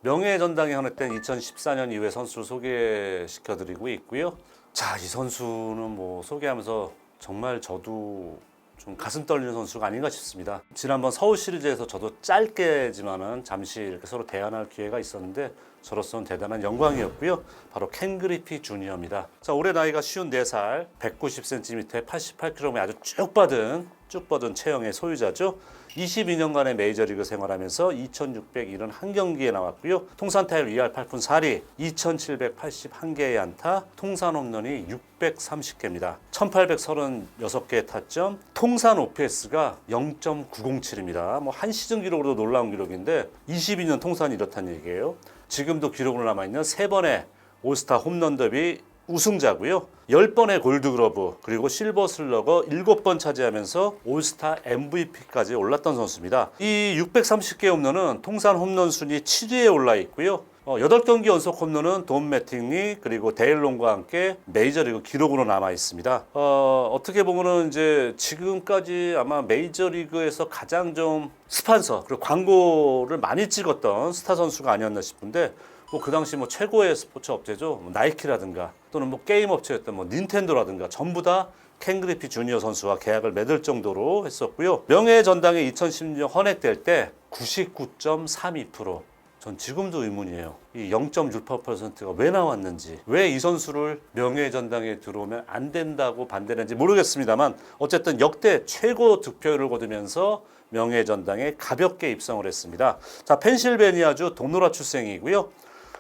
명예의 전당에 헌했던 2014년 이후의 선수를 소개시켜드리고 있고요. 자, 이 선수는 뭐 소개하면서 정말 저도 좀 가슴 떨리는 선수가 아닌가 싶습니다. 지난번 서울 시리즈에서 저도 짧게지만은 잠시 이렇게 서로 대화할 기회가 있었는데 저로서는 대단한 영광이었고요. 바로 켄 그리피 주니어입니다. 자, 올해 나이가 54살, 190cm에 88kg의 아주 쭉 뻗은 체형의 소유자죠. 22년간의 메이저리그 생활하면서 2,671경기에 나왔고요. 통산 타율 2할 8푼 4리, 2,781개의 안타, 통산 홈런이 630개입니다. 1,836개의 타점, 통산 OPS가 0.907입니다. 뭐 한 시즌 기록으로도 놀라운 기록인데 22년 통산이 이렇다는 얘기예요. 지금도 기록으로 남아있는 3번의 올스타 홈런 더비 우승자고요. 10번의 골드글러브 그리고 실버 슬러거 7번 차지하면서 올스타 MVP까지 올랐던 선수입니다. 이 630개 홈런은 통산 홈런 순위 7위에 올라 있고요. 8경기 연속 홈런은 돈 매팅리 그리고 데일론과 함께 메이저리그 기록으로 남아 있습니다. 어떻게 보면은 이제 지금까지 아마 메이저리그에서 가장 좀 스폰서 그리고 광고를 많이 찍었던 스타 선수가 아니었나 싶은데 뭐 그 당시 뭐 최고의 스포츠 업체죠. 뭐 나이키라든가 또는 뭐 게임 업체였던 뭐 닌텐도라든가 전부 다 켄 그리피 주니어 선수와 계약을 맺을 정도로 했었고요. 명예의 전당에 2016년 헌액될 때 99.32%. 전 지금도 의문이에요. 이 0.68%가 왜 나왔는지, 왜 이 선수를 명예의 전당에 들어오면 안 된다고 반대했는지 모르겠습니다만 어쨌든 역대 최고 득표율을 거두면서 명예의 전당에 가볍게 입성을 했습니다. 자, 펜실베니아주 도노라 출생이고요.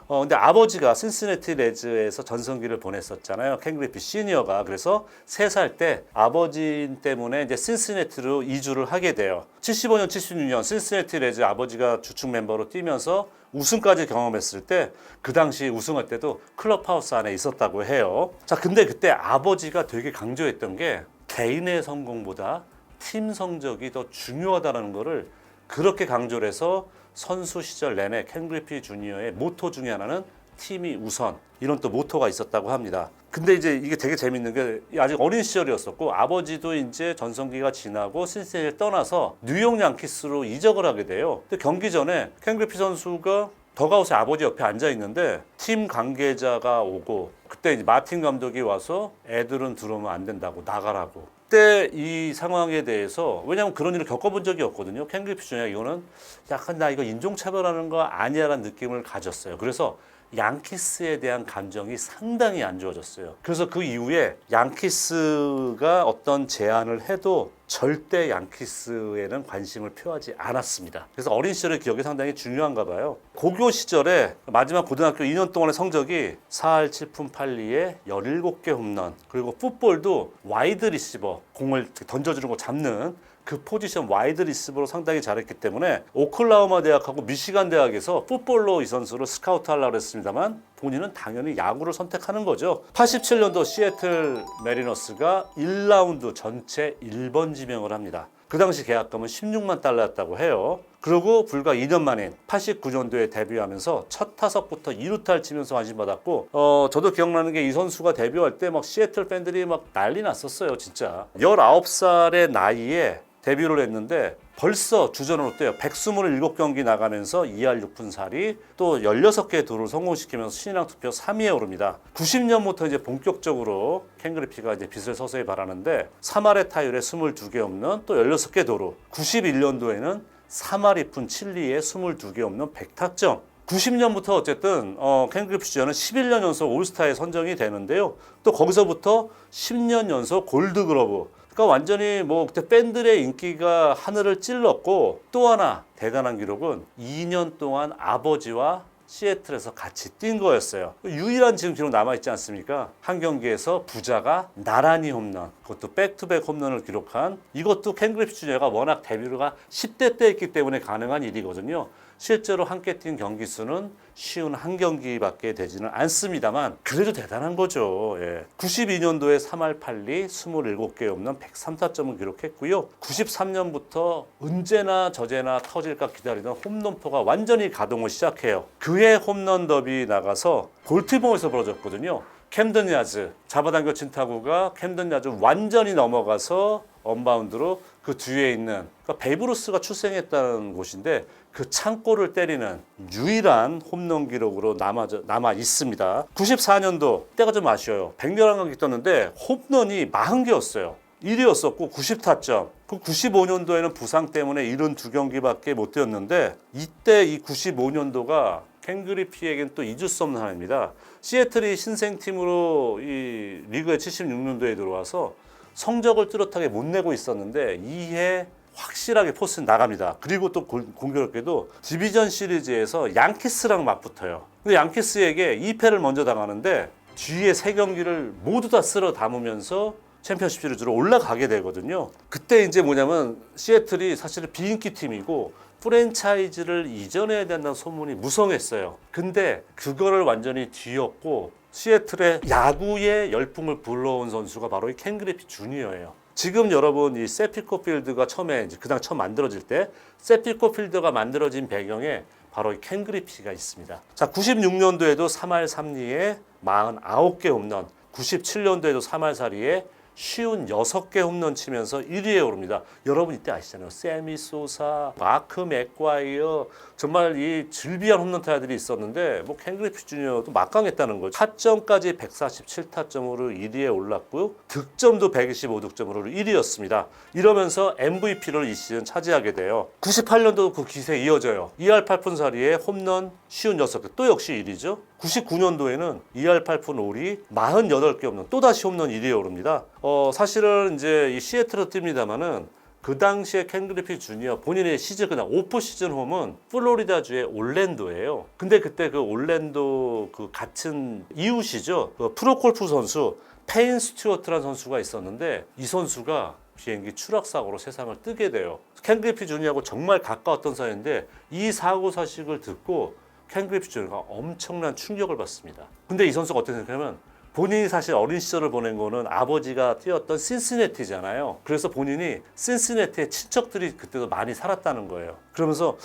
근데 아버지가 신시내티 레즈에서 전성기를 보냈었잖아요. 켄 그리피 시니어가. 그래서 3살 때 아버지 때문에 이제 신시내티로 이주를 하게 돼요. 75년, 76년 신시내티 레즈 아버지가 주축 멤버로 뛰면서 우승까지 경험했을 때 그 당시 우승할 때도 클럽하우스 안에 있었다고 해요. 자, 근데 그때 아버지가 되게 강조했던 게 개인의 성공보다 팀 성적이 더 중요하다는 거를 그렇게 강조를 해서 선수 시절 내내 켄 그리피 주니어의 모토 중에 하나는 팀이 우선, 이런 또 모토가 있었다고 합니다. 근데 이제 이게 되게 재밌는 게 아직 어린 시절이었었고 아버지도 이제 전성기가 지나고 신시내티를 떠나서 뉴욕 양키스로 이적을 하게 돼요. 근데 경기 전에 켄 그리피 선수가 더가웃에 아버지 옆에 앉아 있는데 팀 관계자가 오고 그때 이제 마틴 감독이 와서 애들은 들어오면 안 된다고 나가라고. 그때 이 상황에 대해서 왜냐하면 그런 일을 겪어본 적이 없거든요. 켄 그리피 주니어 이거는 약간 나 이거 인종차별하는 거 아니야라는 느낌을 가졌어요. 그래서 양키스에 대한 감정이 상당히 안 좋아졌어요. 그래서 그 이후에 양키스가 어떤 제안을 해도 절대 양키스에는 관심을 표하지 않았습니다. 그래서 어린 시절의 기억이 상당히 중요한가 봐요. 고교 시절에 마지막 고등학교 2년 동안의 성적이 4할 7푼 8리에 17개 홈런, 그리고 풋볼도 와이드 리시버, 공을 던져주는 거 잡는 그 포지션 와이드 리시버로 상당히 잘했기 때문에 오클라호마 대학하고 미시간 대학에서 풋볼로 이 선수를 스카우트 하려고 했습니다만 본인은 당연히 야구를 선택하는 거죠. 87년도 시애틀 메리너스가 1라운드 전체 1번 지명을 합니다. 그 당시 계약금은 16만 달러였다고 해요. 그리고 불과 2년 만인 89년도에 데뷔하면서 첫 타석부터 2루타를 치면서 관심받았고 저도 기억나는 게 이 선수가 데뷔할 때 막 시애틀 팬들이 막 난리 났었어요. 진짜 19살의 나이에 데뷔를 했는데 벌써 주전으로 뛰어요. 127경기 나가면서 2할 6푼 4리, 또 16개의 도루를 성공시키면서 신인왕 투표 3위에 오릅니다. 90년부터 이제 본격적으로 켄 그리피가 이제 빛을 서서히 발하는데 3할의 타율에 22개 홈런, 또 16개 도루. 91년도에는 3할 2푼 7리에 22개 홈런 100타점. 90년부터 어쨌든 켄 그리피 주니어는 11년 연속 올스타에 선정이 되는데요. 또 거기서부터 10년 연속 골드글러브. 그러니까 완전히 뭐 그때 팬들의 인기가 하늘을 찔렀고, 또 하나 대단한 기록은 2년 동안 아버지와 시애틀에서 같이 뛴 거였어요. 유일한 지금 기록 남아있지 않습니까? 한 경기에서 부자가 나란히 홈런, 그것도 백투백 홈런을 기록한, 이것도 켄 그리피 주니어가 워낙 데뷔가 10대 때 했기 때문에 가능한 일이거든요. 실제로 함께 뛴 경기 수는 쉬운 한 경기밖에 되지는 않습니다만 그래도 대단한 거죠. 92년도에 3할 8리 27개 홈런 103타점을 기록했고요. 93년부터 언제나 저제나 터질까 기다리던 홈런포가 완전히 가동을 시작해요. 그해 홈런 더비 나가서 볼티모어에서 벌어졌거든요. 캠든 야즈, 잡아당겨 친 타구가 캠든 야즈 완전히 넘어가서 언바운드로 그 뒤에 있는 그러니까 베이브루스가 출생했다는 곳인데 그 창고를 때리는 유일한 홈런 기록으로 남아 있습니다. 94년도 때가 좀 아쉬워요. 111경기 떴는데 홈런이 40개였어요. 1위였었고 90타점. 그 95년도에는 부상 때문에 72경기밖에 못 뛰었는데 이때 이 95년도가 켄 그리피에겐 또 잊을 수 없는 하나입니다. 시애틀이 신생팀으로 이 리그에 76년도에 들어와서 성적을 뚜렷하게 못 내고 있었는데 이해 확실하게 포스는 나갑니다. 그리고 또 공교롭게도 디비전 시리즈에서 양키스랑 맞붙어요. 근데 양키스에게 2패를 먼저 당하는데 뒤에 3경기를 모두 다 쓸어 담으면서 챔피언십 시리즈로 올라가게 되거든요. 그때 이제 뭐냐면 시애틀이 사실은 비인기 팀이고 프랜차이즈를 이전해야 된다는 소문이 무성했어요. 근데 그거를 완전히 뒤엎고 시애틀의 야구의 열풍을 불러온 선수가 바로 이 켄 그리피 주니어예요. 지금 여러분 이 세피코 필드가 처음에 이제 그당 처음 만들어질 때 세피코 필드가 만들어진 배경에 바로 이 켄 그리피가 있습니다. 자, 96년도에도 3할 3리에 49개 홈런, 97년도에도 3할 4리에 56개 홈런 치면서 1위에 오릅니다. 여러분 이때 아시잖아요. 세미 소사, 마크 맥과이어 정말 이 즐비한 홈런타자들이 있었는데 뭐 켄 그리피 주니어도 막강했다는 거죠. 타점까지 147타점으로 1위에 올랐고요. 득점도 125득점으로 1위였습니다. 이러면서 MVP를 이 시즌 차지하게 돼요. 98년도 그 기세 이어져요. 2할 8푼 4리에 홈런 56개 또 역시 1위죠. 99년도에는 2할 8푼 5리 48개 홈런 또다시 홈런 1위에 오릅니다. 사실은 이제 이 시애틀로 뜁니다만은 그 당시에 켄 그리피 주니어 본인의 시즌 그냥 오프 시즌 홈은 플로리다주의 올랜도예요. 근데 그때 그 올랜도 그 같은 이웃이죠. 그 프로골프 선수 페인 스튜어트라는 선수가 있었는데 이 선수가 비행기 추락 사고로 세상을 뜨게 돼요. 켄 그리피 주니어하고 정말 가까웠던 사이인데 이 사고 소식을 듣고 켄 그리피 주니어가 엄청난 충격을 받습니다. 근데 이 선수가 어떻게 생각하냐면 본인이 사실 어린 시절을 보낸 거는 아버지가 뛰었던 신시내티잖아요. 그래서 본인이 신시내티에 친척들이 그때도 많이 살았다는 거예요. 그러면서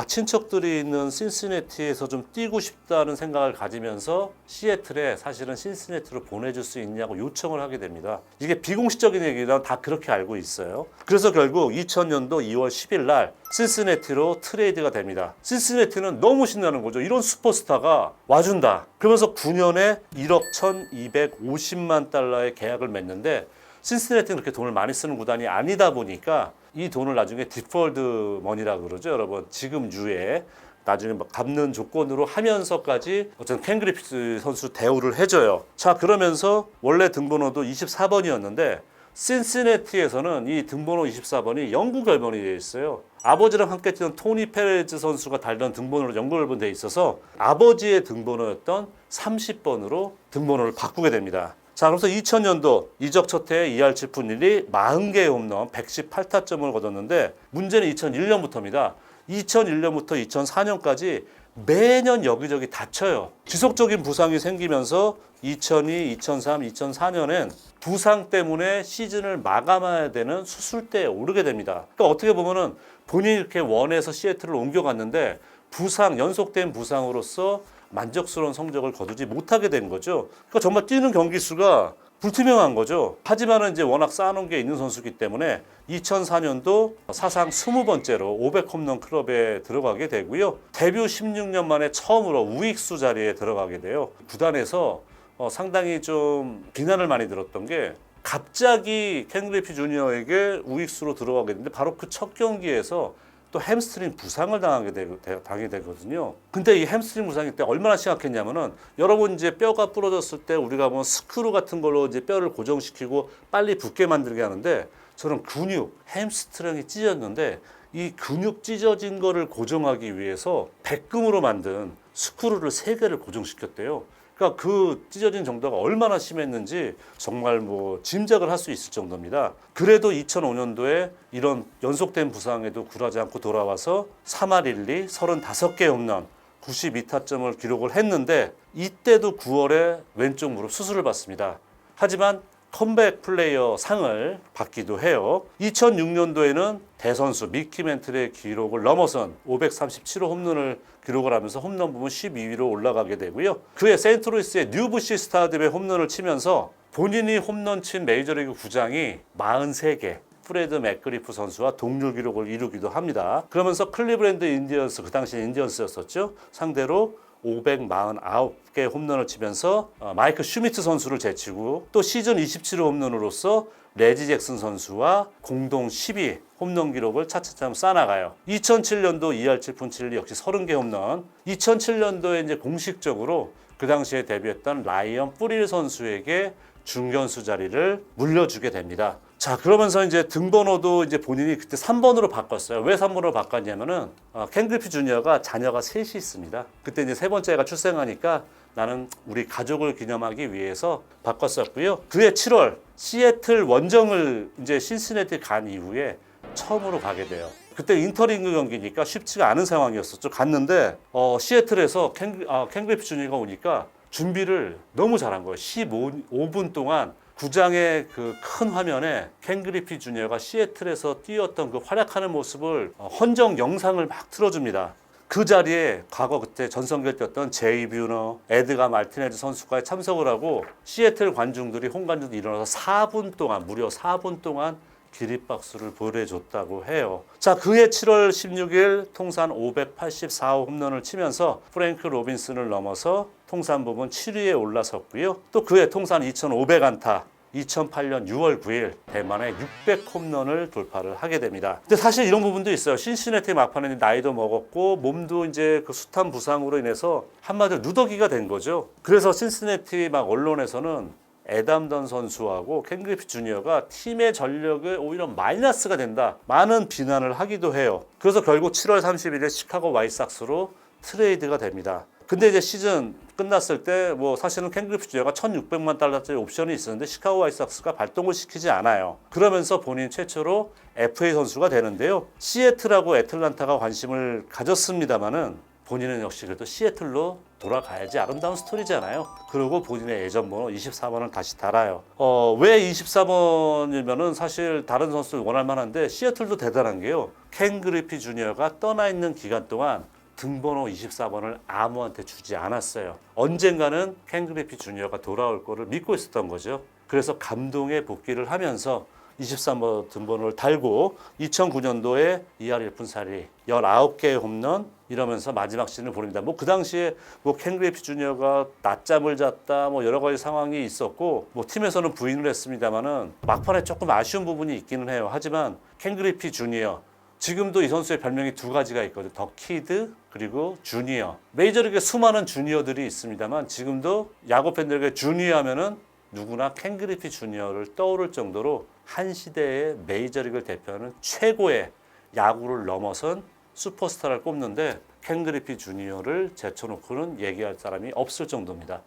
친척들이 있는 신시내티에서 좀 뛰고 싶다는 생각을 가지면서 시애틀에 사실은 신시내티로 보내줄 수 있냐고 요청을 하게 됩니다. 이게 비공식적인 얘기라 다 그렇게 알고 있어요. 그래서 결국 2000년도 2월 10일 날 신시내티로 트레이드가 됩니다. 신시내티는 너무 신나는 거죠. 이런 슈퍼스타가 와준다. 그러면서 9년에 1억 1250만 달러의 계약을 맺는데 신시내티는 그렇게 돈을 많이 쓰는 구단이 아니다 보니까 이 돈을 나중에 디폴드 머니라고 그러죠. 여러분 지금 유예 나중에 갚는 조건으로 하면서까지 어쨌든 켄 그리피 선수 대우를 해줘요. 자, 그러면서 원래 등번호도 24번이었는데 신시내티에서는 이 등번호 24번이 영구 결번이 되어 있어요. 아버지랑 함께 뛰던 토니 페레즈 선수가 달던 등번호로 영구 결번되어 있어서 아버지의 등번호였던 30번으로 등번호를 바꾸게 됩니다. 자, 그래서 2000년도 이적 첫 해에 2할 7푼 1리 40개의 홈런 118타점을 거뒀는데 문제는 2001년부터입니다. 2001년부터 2004년까지 매년 여기저기 다쳐요. 지속적인 부상이 생기면서 2002, 2003, 2004년엔 부상 때문에 시즌을 마감해야 되는 수술대에 오르게 됩니다. 그러니까 어떻게 보면은 본인이 이렇게 원해서 시애틀을 옮겨갔는데 연속된 부상으로서 만족스러운 성적을 거두지 못하게 된 거죠. 그러니까 정말 뛰는 경기 수가 불투명한 거죠. 하지만은 이제 워낙 쌓아놓은 게 있는 선수이기 때문에 2004년도 사상 20번째로 500홈런 클럽에 들어가게 되고요. 데뷔 16년 만에 처음으로 우익수 자리에 들어가게 돼요. 구단에서 상당히 좀 비난을 많이 들었던 게 갑자기 켄 그리피 주니어에게 우익수로 들어가게 되는데 바로 그 첫 경기에서 또 햄스트링 부상을 당하게 되거든요. 근데 이 햄스트링 부상이 때 얼마나 심각했냐면은 여러분 이제 뼈가 부러졌을 때 우리가 뭐 스크루 같은 걸로 이제 뼈를 고정시키고 빨리 붙게 만들게 하는데 저는 햄스트링이 찢어졌는데 이 근육 찢어진 거를 고정하기 위해서 백금으로 만든 스크루를 3개를 고정시켰대요. 그러니까 그 찢어진 정도가 얼마나 심했는지 정말 뭐 짐작을 할 수 있을 정도입니다. 그래도 2005년도에 이런 연속된 부상에도 굴하지 않고 돌아와서 3할 1리 35개 홈런 92타점을 기록을 했는데 이때도 9월에 왼쪽 무릎 수술을 받습니다. 하지만 컴백 플레이어 상을 받기도 해요. 2006년도에는 대선수 미키 맨틀의 기록을 넘어선 537호 홈런을 기록을 하면서 홈런 부분 12위로 올라가게 되고요. 그해 세인트루이스의 뉴부시 스타디움에 홈런을 치면서 본인이 홈런 친 메이저리그 구장이 43개, 프레드 맥그리프 선수와 동률 기록을 이루기도 합니다. 그러면서 클리브랜드 인디언스, 그 당시 인디언스였었죠. 상대로 549개 홈런을 치면서 마이크 슈미트 선수를 제치고 또 시즌 27호 홈런으로서 레지 잭슨 선수와 공동 10위 홈런 기록을 차차차 쌓아나가요. 2007년도 2할 7푼 7리 역시 30개 홈런. 2007년도에 이제 공식적으로 그 당시에 데뷔했던 라이언 뿌릴 선수에게 중견수 자리를 물려주게 됩니다. 자, 그러면서 이제 등번호도 이제 본인이 그때 3번으로 바꿨어요. 왜 3번으로 바꿨냐면은 켄 그리피 주니어가 자녀가 셋이 있습니다. 그때 이제 세 번째가 출생하니까 나는 우리 가족을 기념하기 위해서 바꿨었고요. 그해 7월 시애틀 원정을 이제 신시내티 간 이후에 처음으로 가게 돼요. 그때 인터링 경기니까 쉽지가 않은 상황이었었죠. 갔는데 시애틀에서 켄 그리피 주니어가 오니까 준비를 너무 잘한 거예요. 15분 동안 구장의 그 큰 화면에 켄 그리피 주니어가 시애틀에서 뛰었던 그 활약하는 모습을 헌정 영상을 막 틀어줍니다. 그 자리에 과거 그때 전성기를 뛰었던 제이 뷰너, 에드가 말티네즈 선수가 참석을 하고 시애틀 관중들이 홈관중들이 일어나서 4분 동안 무려 4분 동안 기립박수를 보내줬다고 해요. 자, 그해 7월 16일 통산 584호 홈런을 치면서 프랭크 로빈슨을 넘어서 통산 부분 7위에 올라섰고요. 또 그해 통산 2,500안타, 2008년 6월 9일 대만의 600홈런을 돌파를 하게 됩니다. 근데 사실 이런 부분도 있어요. 신시내티 막판에 나이도 먹었고 몸도 이제 그 숱한 부상으로 인해서 한마디로 누더기가 된 거죠. 그래서 신시내티 막 언론에서는 애담던 선수하고 켄 그리피 주니어가 팀의 전력에 오히려 마이너스가 된다. 많은 비난을 하기도 해요. 그래서 결국 7월 31일 시카고 화이트삭스로 트레이드가 됩니다. 근데 이제 시즌 끝났을 때 뭐 사실은 켄 그리피 주니어가 1,600만 달러짜리 옵션이 있었는데 시카고 화이트삭스가 발동을 시키지 않아요. 그러면서 본인 최초로 FA 선수가 되는데요. 시애틀하고 애틀란타가 관심을 가졌습니다만은 본인은 역시 그래도 시애틀로 돌아가야지 아름다운 스토리잖아요. 그리고 본인의 예전 번호 24번을 다시 달아요. 왜 24번이면은 사실 다른 선수를 원할 만한데 시애틀도 대단한 게요. 켄 그리피 주니어가 떠나 있는 기간 동안 등번호 24번을 아무한테 주지 않았어요. 언젠가는 켄 그리피 주니어가 돌아올 거를 믿고 있었던 거죠. 그래서 감동의 복귀를 하면서 23번 등번호를 달고 2009년도에 2할 1푼 4리 19개의 홈런 이러면서 마지막 시즌을 보냅니다. 뭐 그 당시에 뭐 켄 그리피 주니어가 낮잠을 잤다 뭐 여러 가지 상황이 있었고 뭐 팀에서는 부인을 했습니다만은 막판에 조금 아쉬운 부분이 있기는 해요. 하지만 켄 그리피 주니어 지금도 이 선수의 별명이 두 가지가 있거든요. 더 키드 그리고 주니어. 메이저리그에 수많은 주니어들이 있습니다만 지금도 야구 팬들에게 주니어 하면은 누구나 켄 그리피 주니어를 떠오를 정도로 한 시대의 메이저리그를 대표하는 최고의 야구를 넘어선 슈퍼스타를 꼽는데 켄 그리피 주니어를 제쳐놓고는 얘기할 사람이 없을 정도입니다.